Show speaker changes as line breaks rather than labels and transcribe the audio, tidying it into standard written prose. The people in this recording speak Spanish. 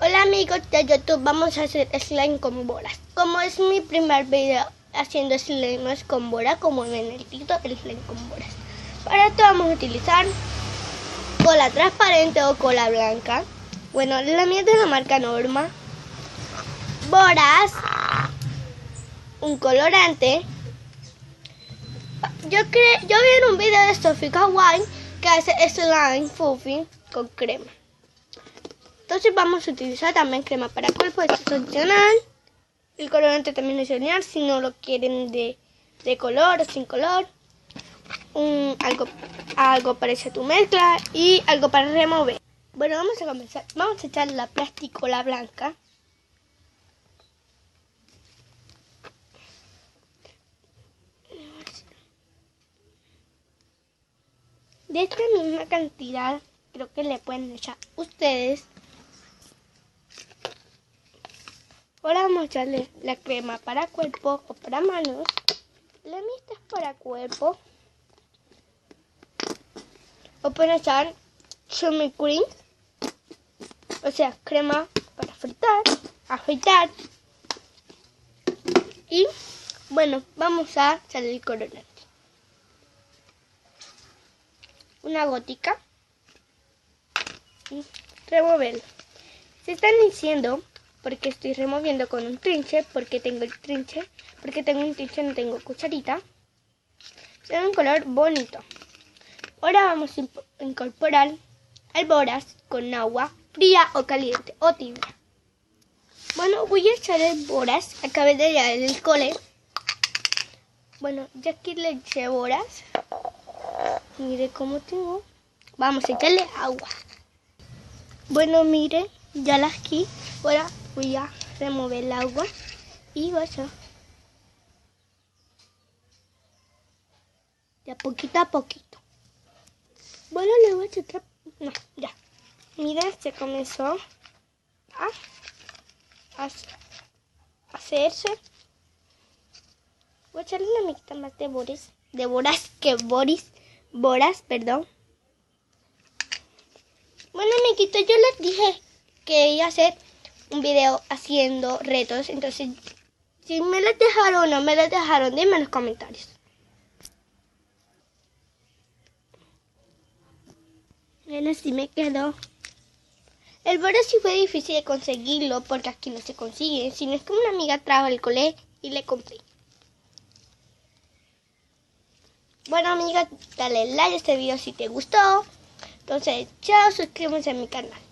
Hola amigos de YouTube, vamos a hacer slime con bolas. Como es mi primer video haciendo slime con bolas, como ven el título, el slime con bolas. Para esto vamos a utilizar cola transparente o cola blanca. Bueno, la mía es de la marca Norma. Boras, un colorante. Yo vi en un video de Sophie Kawaii que hace slime fluffy con crema. Entonces vamos a utilizar también crema para cuerpo, esto es opcional. El colorante también es opcional si no lo quieren de color o sin color. Algo para echar tu mezcla y algo para remover. Bueno, vamos a comenzar. Vamos a echar la plasticola blanca. De esta misma cantidad creo que le pueden echar ustedes. Ahora vamos a echarle la crema para cuerpo o para manos. La mixta es para cuerpo. O pueden echar Chummy Cream, o sea, crema para afeitar. Y bueno, vamos a echarle el colorante. Una gótica. Y removerlo. Se están diciendo porque estoy removiendo con un trinche, porque tengo un trinche no tengo cucharita. Se da un color bonito. Ahora vamos a incorporar el boras con agua fría o caliente o tibia. Bueno, voy a echar el boras. Acabé de llegar del cole. Bueno, ya aquí le eché boras. Mire cómo tengo. Vamos a echarle agua. Bueno, miren, ya las aquí. Ahora voy a remover el agua y vaya. De poquito a poquito. Bueno, le voy a echar. No, ya. Miren, se comenzó a hacerse. Voy a echarle una mitad más de boras, perdón. Bueno, amiguitos, yo les dije que iba a hacer un video haciendo retos, entonces si me los dejaron o no me los dejaron, dime en los comentarios. Bueno, así me quedó. El borde sí fue difícil de conseguirlo porque aquí no se consigue, sino es que una amiga trajo el colegio y le compré. Bueno, amigas, dale like a este video si te gustó. Entonces, chao, suscríbanse a mi canal.